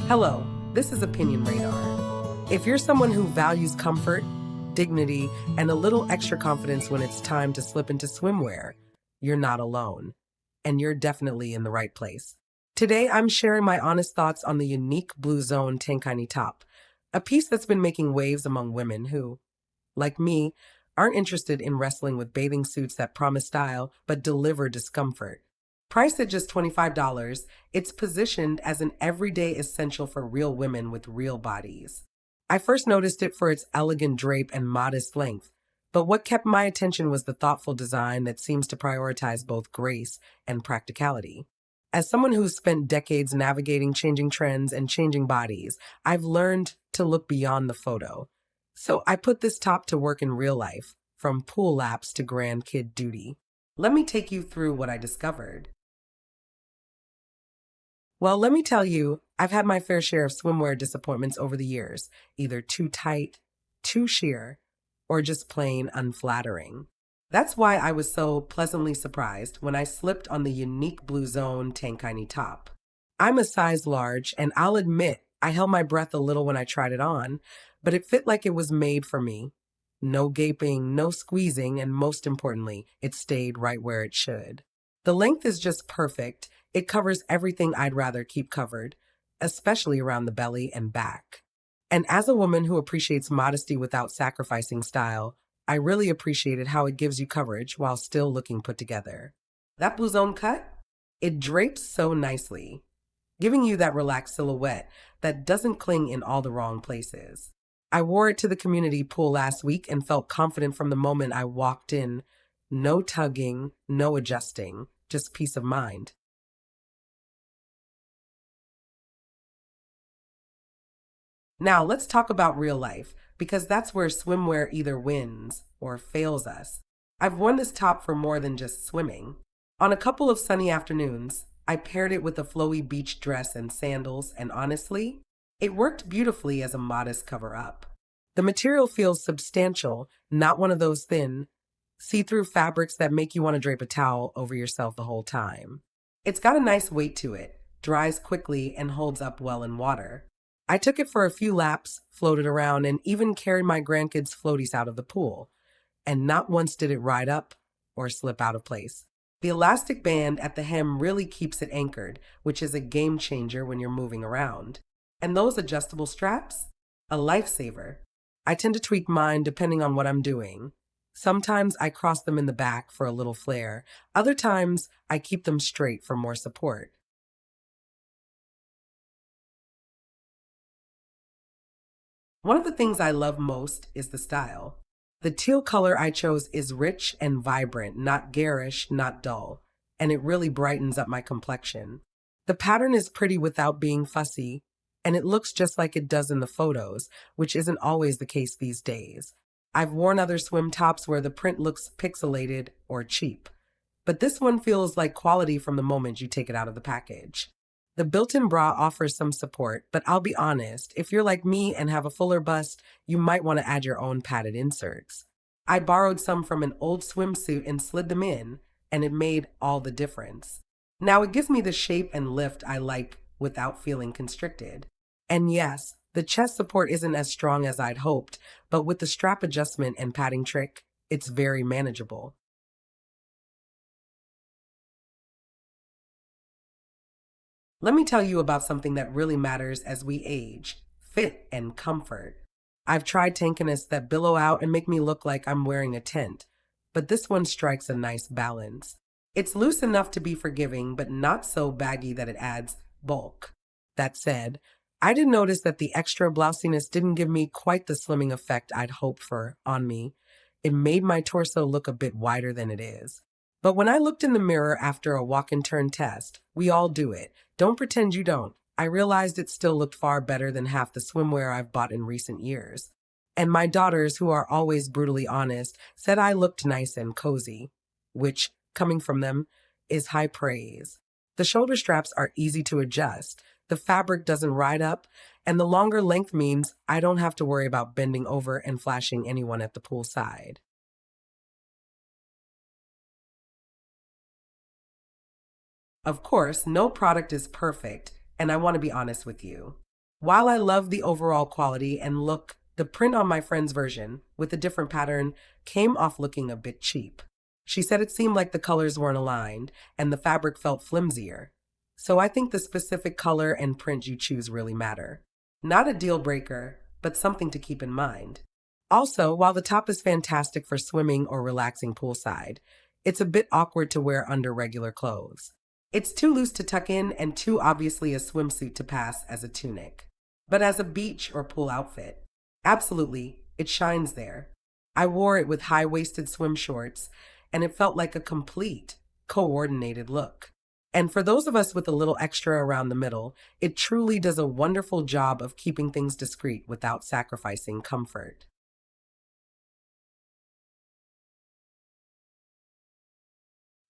Hello, this is Opinion Radar. If you're someone who values comfort, dignity, and a little extra confidence when it's time to slip into swimwear, you're not alone. And you're definitely in the right place. Today, I'm sharing my honest thoughts on the Yonique Blouson Tankini top, a piece that's been making waves among women who, like me, aren't interested in wrestling with bathing suits that promise style but deliver discomfort. Priced at just $25, it's positioned as an everyday essential for real women with real bodies. I first noticed it for its elegant drape and modest length, but what kept my attention was the thoughtful design that seems to prioritize both grace and practicality. As someone who's spent decades navigating changing trends and changing bodies, I've learned to look beyond the photo. So I put this top to work in real life, from pool laps to grandkid duty. Let me take you through what I discovered. Well, let me tell you, I've had my fair share of swimwear disappointments over the years, either too tight, too sheer, or just plain unflattering. That's why I was so pleasantly surprised when I slipped on the Yonique Blouson Tankini top. I'm a size large, and I'll admit I held my breath a little when I tried it on, but it fit like it was made for me. No gaping, no squeezing, and most importantly, it stayed right where it should. The length is just perfect. It covers everything I'd rather keep covered, especially around the belly and back. And as a woman who appreciates modesty without sacrificing style, I really appreciated how it gives you coverage while still looking put together. That blouson cut? It drapes so nicely, giving you that relaxed silhouette that doesn't cling in all the wrong places. I wore it to the community pool last week and felt confident from the moment I walked in. No tugging, no adjusting, just peace of mind. Now, let's talk about real life, because that's where swimwear either wins or fails us. I've worn this top for more than just swimming. On a couple of sunny afternoons, I paired it with a flowy beach dress and sandals, and honestly, it worked beautifully as a modest cover up. The material feels substantial, not one of those thin, see through fabrics that make you want to drape a towel over yourself the whole time. It's got a nice weight to it, dries quickly, and holds up well in water. I took it for a few laps, floated around, and even carried my grandkids' floaties out of the pool. And not once did it ride up or slip out of place. The elastic band at the hem really keeps it anchored, which is a game changer when you're moving around. And those adjustable straps? A lifesaver. I tend to tweak mine depending on what I'm doing. Sometimes I cross them in the back for a little flare. Other times I keep them straight for more support. One of the things I love most is the style. The teal color I chose is rich and vibrant, not garish, not dull, and it really brightens up my complexion. The pattern is pretty without being fussy, and it looks just like it does in the photos, which isn't always the case these days. I've worn other swim tops where the print looks pixelated or cheap, but this one feels like quality from the moment you take it out of the package. The built-in bra offers some support, but I'll be honest, if you're like me and have a fuller bust, you might want to add your own padded inserts. I borrowed some from an old swimsuit and slid them in, and it made all the difference. Now it gives me the shape and lift I like without feeling constricted. And yes, the chest support isn't as strong as I'd hoped, but with the strap adjustment and padding trick, it's very manageable. Let me tell you about something that really matters as we age: fit and comfort. I've tried tankinis that billow out and make me look like I'm wearing a tent, but this one strikes a nice balance. It's loose enough to be forgiving, but not so baggy that it adds bulk. That said, I did notice that the extra blousiness didn't give me quite the slimming effect I'd hoped for on me. It made my torso look a bit wider than it is. But when I looked in the mirror after a walk and turn test, we all do it. Don't pretend you don't. I realized it still looked far better than half the swimwear I've bought in recent years. And my daughters, who are always brutally honest, said I looked nice and cozy, which, coming from them, is high praise. The shoulder straps are easy to adjust, the fabric doesn't ride up, and the longer length means I don't have to worry about bending over and flashing anyone at the poolside. Of course, no product is perfect, and I want to be honest with you. While I love the overall quality and look, the print on my friend's version, with a different pattern, came off looking a bit cheap. She said it seemed like the colors weren't aligned and the fabric felt flimsier. So I think the specific color and print you choose really matter. Not a deal breaker, but something to keep in mind. Also, while the top is fantastic for swimming or relaxing poolside, it's a bit awkward to wear under regular clothes. It's too loose to tuck in and too obviously a swimsuit to pass as a tunic. But as a beach or pool outfit, absolutely, it shines there. I wore it with high-waisted swim shorts, and it felt like a complete, coordinated look. And for those of us with a little extra around the middle, it truly does a wonderful job of keeping things discreet without sacrificing comfort.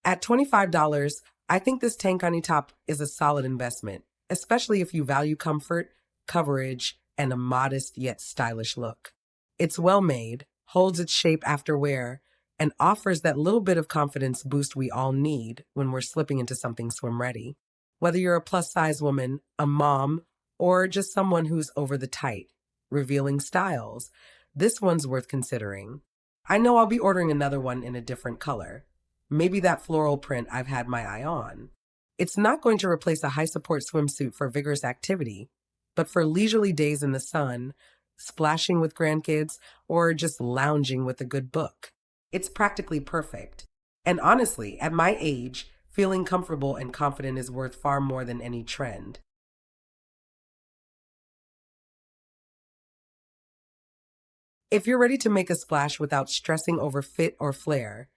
At $25, I think this Tankani top is a solid investment, especially if you value comfort, coverage, and a modest yet stylish look. It's well made, holds its shape after wear, and offers that little bit of confidence boost we all need when we're slipping into something swim ready. Whether you're a plus size woman, a mom, or just someone who's over the tight, revealing styles, this one's worth considering. I know I'll be ordering another one in a different color. Maybe that floral print I've had my eye on. It's not going to replace a high support swimsuit for vigorous activity, but for leisurely days in the sun, splashing with grandkids, or just lounging with a good book, it's practically perfect. And honestly, at my age, feeling comfortable and confident is worth far more than any trend. If you're ready to make a splash without stressing over fit or flare,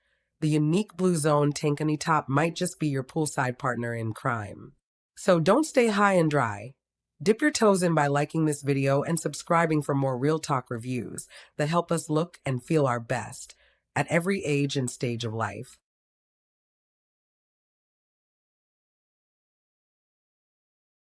the Yonique Blouson Tankini top might just be your poolside partner in crime. So don't stay high and dry. Dip your toes in by liking this video and subscribing for more real talk reviews that help us look and feel our best at every age and stage of life.